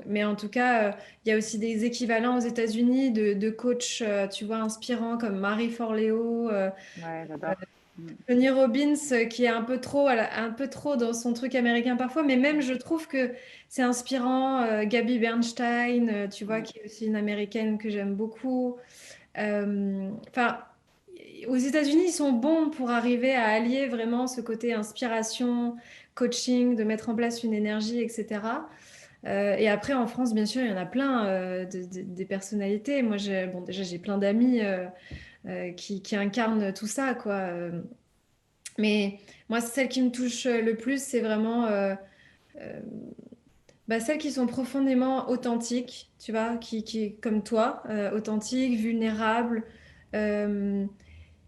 Mais en tout cas, il y a aussi des équivalents aux États-Unis de coachs, tu vois, inspirants comme Marie Forleo, Ouais, j'adore. Mm. Tony Robbins, qui est un peu trop dans son truc américain parfois, mais même je trouve que c'est inspirant. Gabby Bernstein, tu vois, Mm. qui est aussi une américaine que j'aime beaucoup. Enfin, aux États-Unis, ils sont bons pour arriver à allier vraiment ce côté inspiration, coaching, de mettre en place une énergie, etc. Et après, en France, bien sûr, il y en a plein des personnalités. Moi, bon, déjà, j'ai plein d'amis qui incarnent tout ça, quoi. Mais moi, celles qui me touchent le plus, c'est vraiment euh, bah, celles qui sont profondément authentiques, tu vois, comme toi, authentiques, vulnérables, euh,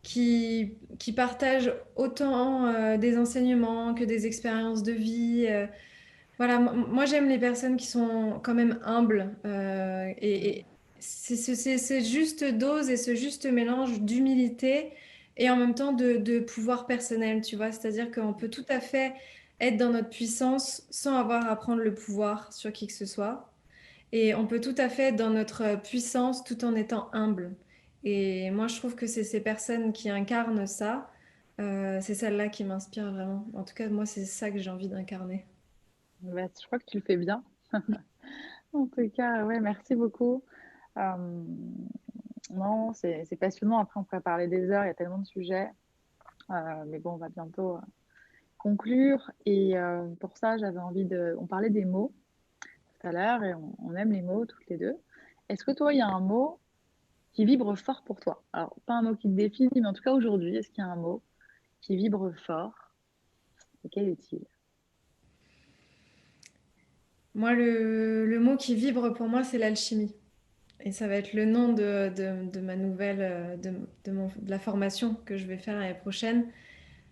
qui partagent autant des enseignements que des expériences de vie. Voilà, moi j'aime les personnes qui sont quand même humbles et c'est cette juste dose et ce juste mélange d'humilité et en même temps de pouvoir personnel, tu vois. C'est-à-dire qu'on peut tout à fait être dans notre puissance sans avoir à prendre le pouvoir sur qui que ce soit. Et on peut tout à fait être dans notre puissance tout en étant humble. Et moi je trouve que c'est ces personnes qui incarnent ça, c'est celles-là qui m'inspirent vraiment. En tout cas, moi c'est ça que j'ai envie d'incarner. Bah, je crois que tu le fais bien. En tout cas, ouais, merci beaucoup. Euh, non, c'est passionnant. Après, on pourrait parler des heures, il y a tellement de sujets. Mais bon, on va bientôt conclure. Et pour ça, j'avais envie de... On parlait des mots tout à l'heure et on aime les mots toutes les deux. Est-ce que toi, il y a un mot qui vibre fort pour toi? Alors, pas un mot qui te définit, mais en tout cas aujourd'hui, est-ce qu'il y a un mot qui vibre fort? Et quel est-il? Moi, le mot qui vibre pour moi, c'est l'alchimie. Et ça va être le nom de ma nouvelle, de la formation que je vais faire l'année prochaine.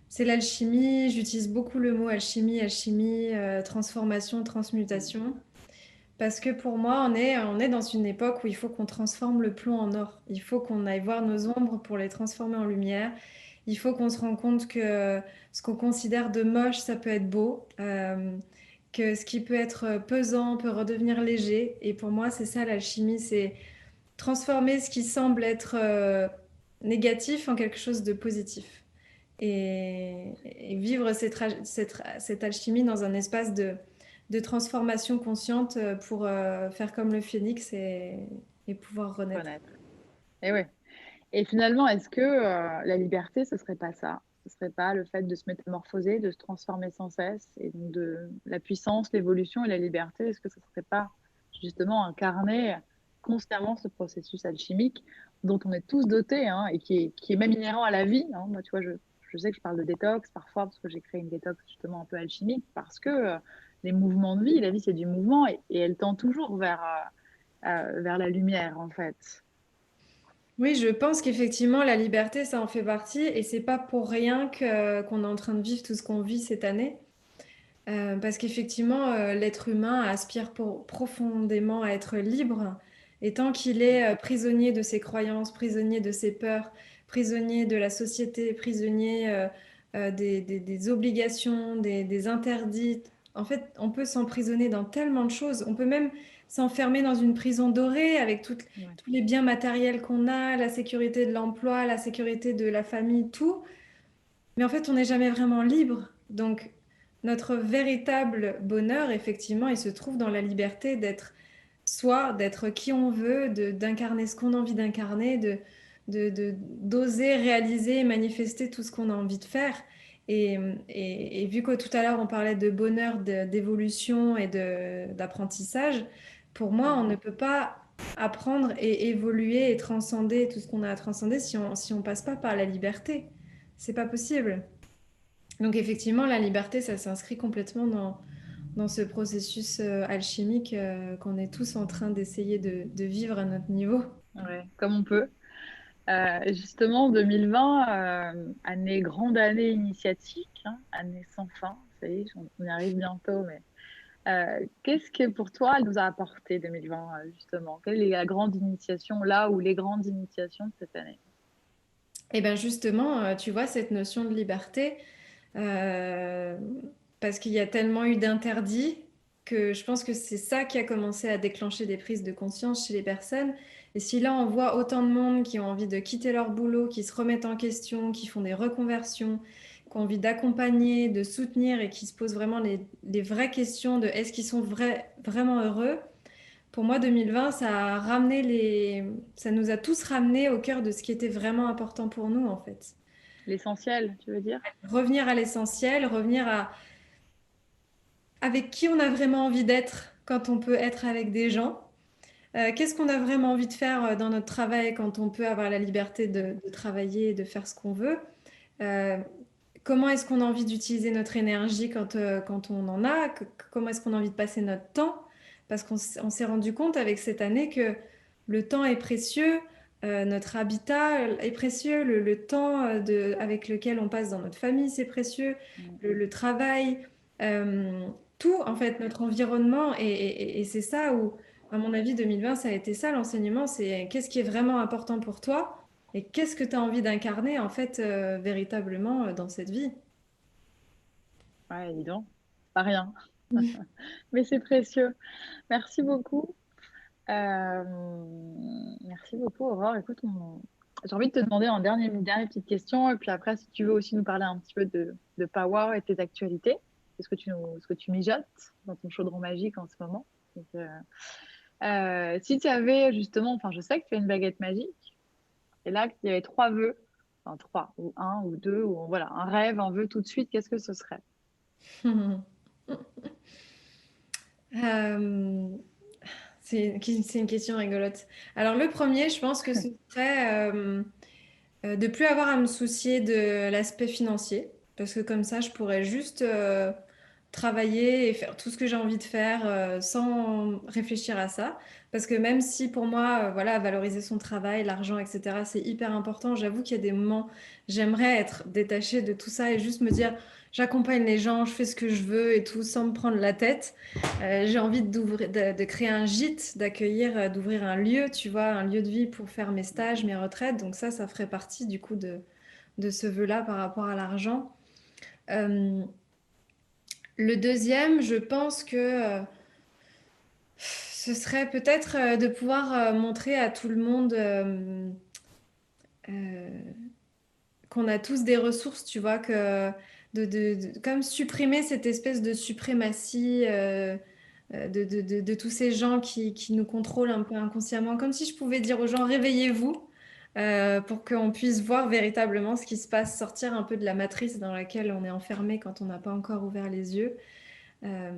C'est l'alchimie. J'utilise beaucoup le mot alchimie, alchimie, transformation, transmutation. Parce que pour moi, on est dans une époque où il faut qu'on transforme le plomb en or. Il faut qu'on aille voir nos ombres pour les transformer en lumière. Il faut qu'on se rende compte que ce qu'on considère de moche, ça peut être beau. Que ce qui peut être pesant peut redevenir léger. Et pour moi, c'est ça l'alchimie, c'est transformer ce qui semble être négatif en quelque chose de positif. Et vivre cette alchimie dans un espace de transformation consciente pour faire comme le phénix et pouvoir renaître. Connaître. Et ouais. Et finalement, est-ce que la liberté, ce serait pas ça? Ce serait pas le fait de se métamorphoser, de se transformer sans cesse, et donc de la puissance, l'évolution et la liberté, est-ce que ce serait pas justement incarner constamment ce processus alchimique dont on est tous dotés, hein, et qui est même inhérent à la vie, hein. Moi, tu vois, je sais que je parle de détox parfois parce que j'ai créé une détox justement un peu alchimique, parce que les mouvements de vie, la vie c'est du mouvement, et elle tend toujours vers la lumière en fait. Oui, je pense qu'effectivement, la liberté, ça en fait partie. Et c'est pas pour rien qu'on est en train de vivre tout ce qu'on vit cette année. Parce qu'effectivement, l'être humain aspire profondément à être libre. Et tant qu'il est prisonnier de ses croyances, prisonnier de ses peurs, prisonnier de la société, prisonnier des obligations, des interdits, en fait, on peut s'emprisonner dans tellement de choses. On peut même s'enfermer dans une prison dorée avec Ouais. tous les biens matériels qu'on a, la sécurité de l'emploi, la sécurité de la famille, tout. Mais en fait, on n'est jamais vraiment libre. Donc, notre véritable bonheur, effectivement, il se trouve dans la liberté d'être soi, d'être qui on veut, d'incarner ce qu'on a envie d'incarner, d'oser réaliser et manifester tout ce qu'on a envie de faire. Et, et vu que tout à l'heure on parlait de bonheur, d'évolution et d'apprentissage, pour moi on ne peut pas apprendre et évoluer et transcender tout ce qu'on a à transcender si on passe pas par la liberté. C'est pas possible. Donc effectivement, la liberté, ça s'inscrit complètement dans ce processus alchimique qu'on est tous en train d'essayer de vivre à notre niveau. Ouais, comme on peut. Justement, 2020, grande année initiatique, hein, année sans fin. Ça y est, on y arrive bientôt. Mais qu'est-ce que pour toi, elle nous a apporté 2020, justement? Quelle est la grande initiation là ou les grandes initiations de cette année? Et bien justement, tu vois, cette notion de liberté, euh, parce qu'il y a tellement eu d'interdits que je pense que c'est ça qui a commencé à déclencher des prises de conscience chez les personnes. Et si là, on voit autant de monde qui ont envie de quitter leur boulot, qui se remettent en question, qui font des reconversions, qui ont envie d'accompagner, de soutenir et qui se posent vraiment les vraies questions de est-ce qu'ils sont vraiment heureux, pour moi, 2020, ça nous a tous ramenés au cœur de ce qui était vraiment important pour nous, en fait. L'essentiel, tu veux dire? Revenir à l'essentiel, revenir à avec qui on a vraiment envie d'être quand on peut être avec des gens. Qu'est-ce qu'on a vraiment envie de faire dans notre travail quand on peut avoir la liberté de travailler et de faire ce qu'on veut? Euh, Comment est-ce qu'on a envie d'utiliser notre énergie quand on en a? Comment est-ce qu'on a envie de passer notre temps? Parce on s'est rendu compte avec cette année que le temps est précieux, notre habitat est précieux, le temps avec lequel on passe dans notre famille, c'est précieux, Mm. le travail, euh, tout, en fait, notre environnement. Et c'est ça où, à mon avis, 2020, ça a été ça, l'enseignement, c'est qu'est-ce qui est vraiment important pour toi? Et qu'est-ce que tu as envie d'incarner en fait véritablement dans cette vie? Ouais, dis donc, pas rien. Mais c'est précieux. Merci beaucoup. Euh, Merci beaucoup, Aurore. Écoute, j'ai envie de te demander une dernière petite question. Et puis après, si tu veux aussi nous parler un petit peu de Power et tes actualités. Ce que tu mijotes dans ton chaudron magique en ce moment. Donc, si tu avais justement, enfin, je sais que tu as une baguette magique. Et là, il y avait trois vœux. Enfin, trois, ou un, ou deux, ou voilà, un rêve, un vœu tout de suite. Qu'est-ce que ce serait? Euh, c'est une question rigolote. Alors le premier, je pense que ce serait de plus avoir à me soucier de l'aspect financier, parce que comme ça, je pourrais juste travailler et faire tout ce que j'ai envie de faire sans réfléchir à ça. Parce que même si pour moi, voilà, valoriser son travail, l'argent, etc., c'est hyper important, j'avoue qu'il y a des moments, j'aimerais être détachée de tout ça et juste me dire, j'accompagne les gens, je fais ce que je veux et tout, sans me prendre la tête. J'ai envie de créer un gîte, d'accueillir, d'ouvrir un lieu, tu vois, un lieu de vie pour faire mes stages, mes retraites. Donc ça ferait partie du coup de ce vœu-là par rapport à l'argent. Euh, le deuxième, je pense que ce serait peut-être de pouvoir montrer à tout le monde euh, qu'on a tous des ressources, tu vois, que comme supprimer cette espèce de suprématie de tous ces gens qui nous contrôlent un peu inconsciemment, comme si je pouvais dire aux gens, réveillez-vous. Pour qu'on puisse voir véritablement ce qui se passe, sortir un peu de la matrice dans laquelle on est enfermé quand on n'a pas encore ouvert les yeux. Euh,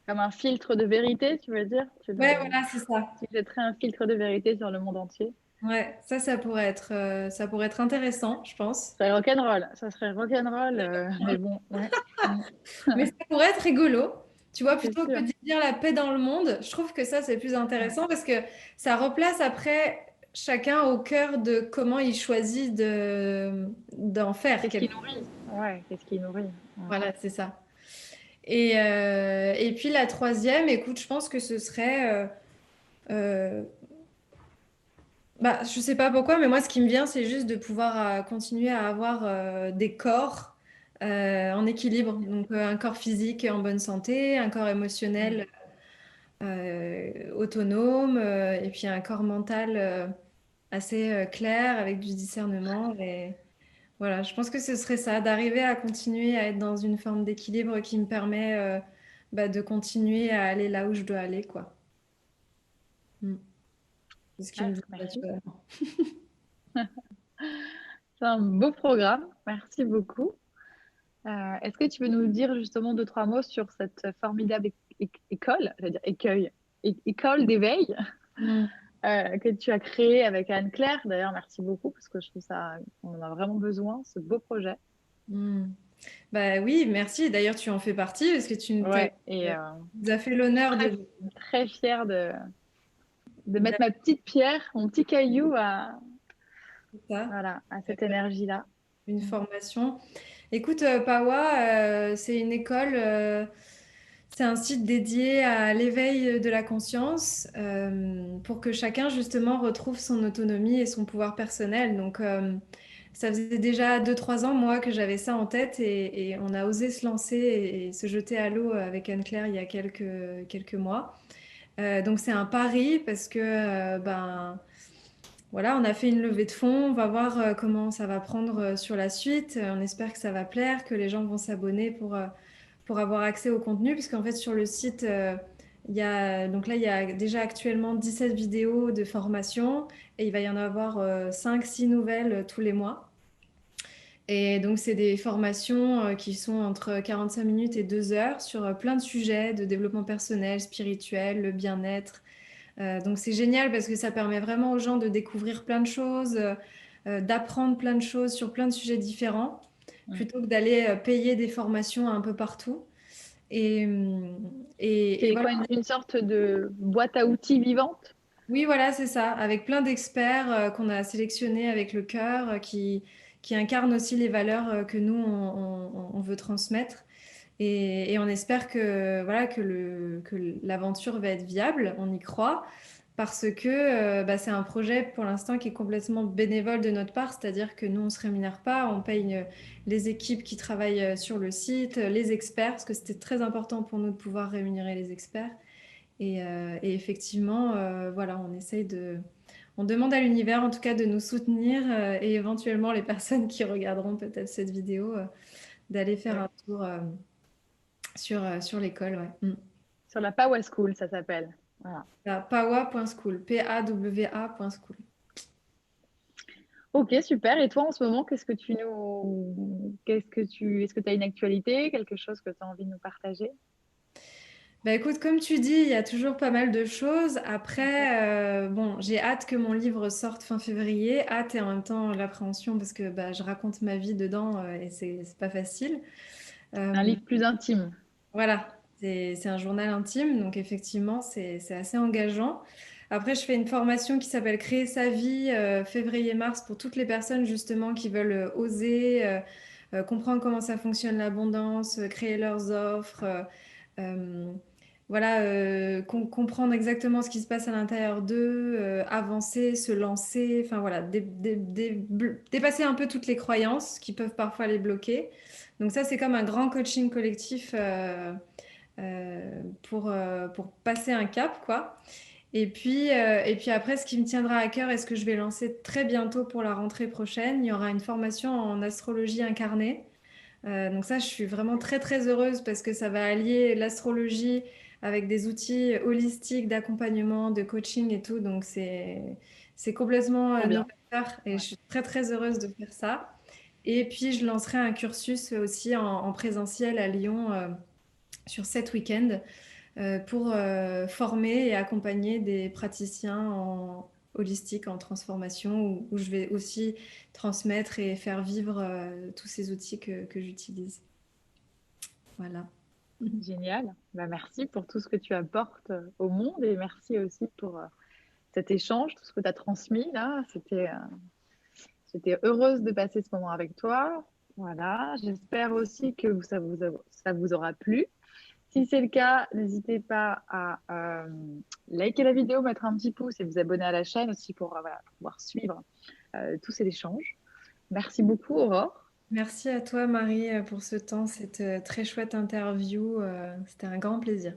Comme un filtre de vérité, tu veux dire? Ouais, voilà, c'est ça. Tu jetterais un filtre de vérité sur le monde entier. Ouais, ça pourrait être intéressant, je pense. Ça serait rock'n'roll. Ça serait rock'n'roll, mais bon, ouais. Mm. Mais ça pourrait être rigolo. Tu vois, C'est plutôt que sûr. de dire la paix dans le monde, je trouve que ça, c'est plus Ouais. intéressant parce que ça replace après chacun au cœur de comment il choisit d'en faire Qu'est-ce qui quelque nourrit? chose. Ouais, qu'est-ce qui nourrit? Ouais. Voilà, c'est ça. Et puis la troisième, écoute, je pense que ce serait, euh, bah, je sais pas pourquoi, mais moi, ce qui me vient, c'est juste de pouvoir continuer à avoir des corps en équilibre. Donc, un corps physique en bonne santé, un corps Mm. émotionnel autonome, et puis un corps mental assez clair avec du discernement. Et voilà, je pense que ce serait ça, d'arriver à continuer à être dans une forme d'équilibre qui me permet bah, de continuer à aller là où je dois aller, quoi. Mm. C'est ce qui Ah, me vient merci. naturellement. C'est un beau programme. Merci beaucoup. Est-ce que tu peux nous dire justement deux, trois mots sur cette formidable école, j'allais dire écueil, école d'éveil Mm. que tu as créée avec Anne-Claire? D'ailleurs, merci beaucoup parce que je trouve ça, on en a vraiment besoin, ce beau projet. Mm. Bah oui, merci. D'ailleurs, tu en fais partie parce que Ouais, et nous as fait l'honneur très, très fière de mettre ma petite pierre, mon petit caillou à, d'apporter ça, voilà, à cette énergie-là. une Mm. formation. Écoute, Pawa, c'est une école, c'est un site dédié à l'éveil de la conscience pour que chacun justement retrouve son autonomie et son pouvoir personnel. Donc, ça faisait déjà 2, 3 ans, moi, que j'avais ça en tête et on a osé se lancer et se jeter à l'eau avec Anne-Claire il y a quelques mois. Donc, c'est un pari parce que, ben, voilà, on a fait une levée de fonds. On va voir comment ça va prendre sur la suite. On espère que ça va plaire, que les gens vont s'abonner pour avoir accès au contenu, puisqu'en fait, sur le site, donc là, il y a déjà actuellement 17 vidéos de formation et il va y en avoir 5, 6 nouvelles tous les mois. Et donc, c'est des formations qui sont entre 45 minutes et 2 heures sur plein de sujets de développement personnel, spirituel, le bien-être. Donc, c'est génial parce que ça permet vraiment aux gens de découvrir plein de choses, d'apprendre plein de choses sur plein de sujets différents, Mm. plutôt que d'aller payer des formations un peu partout. Et, et C'est voilà. quoi une sorte de boîte à outils vivante? Oui, voilà, c'est ça, avec plein d'experts qu'on a sélectionnés avec le cœur, qui incarnent aussi les valeurs que nous, on veut transmettre. Et on espère que, voilà, que l'aventure va être viable, on y croit, parce que bah, c'est un projet pour l'instant qui est complètement bénévole de notre part, c'est-à-dire que nous, on ne se rémunère pas, on paye les équipes qui travaillent sur le site, les experts, parce que c'était très important pour nous de pouvoir rémunérer les experts. Et effectivement, voilà, on demande à l'univers en tout cas de nous soutenir et éventuellement les personnes qui regarderont peut-être cette vidéo d'aller faire Ouais. un tour sur l'école. Ouais. Mm. Sur la Power School, ça s'appelle. Voilà. Pawa.school, Pawa.school. Ok, super. Et toi, en ce moment, est-ce que tu as une actualité, quelque chose que tu as envie de nous partager? Bah écoute, comme tu dis, il y a toujours pas mal de choses. Ok. Après, bon, j'ai hâte que mon livre sorte fin février. Hâte et en même temps l'appréhension parce que bah, je raconte ma vie dedans et c'est pas facile. Un Euh, livre plus intime. Voilà, c'est un journal intime, donc effectivement, c'est assez engageant. Après, je fais une formation qui s'appelle Créer sa vie février-mars pour toutes les personnes justement qui veulent oser comprendre comment ça fonctionne l'abondance, créer leurs offres, euh, voilà, comprendre exactement ce qui se passe à l'intérieur d'eux, avancer, se lancer, enfin voilà, dépasser un peu toutes les croyances qui peuvent parfois les bloquer. Donc ça, c'est comme un grand coaching collectif pour passer un cap, quoi. Et puis après, ce qui me tiendra à cœur et ce que je vais lancer très bientôt pour la rentrée prochaine, il y aura une formation en astrologie incarnée. Donc ça, je suis vraiment très très heureuse parce que ça va allier l'astrologie avec des outils holistiques d'accompagnement, de coaching et tout. Donc c'est complètement Trop bien. novateur et Ouais. je suis très très heureuse de faire ça. Et puis je lancerai un cursus aussi en présentiel à Lyon sur 7 week-ends pour former et accompagner des praticiens en holistique, en transformation, où je vais aussi transmettre et faire vivre tous ces outils que j'utilise. Voilà. Génial. Bah, merci pour tout ce que tu apportes au monde et merci aussi pour cet échange, tout ce que tu as transmis là. J'étais heureuse de passer ce moment avec toi. Voilà. J'espère aussi que ça vous aura plu. Si c'est le cas, n'hésitez pas à liker la vidéo, mettre un petit pouce et vous abonner à la chaîne aussi pour voilà, pouvoir suivre tous ces échanges. Merci beaucoup, Aurore. Merci à toi, Marie, pour ce temps, cette très chouette interview. C'était un grand plaisir.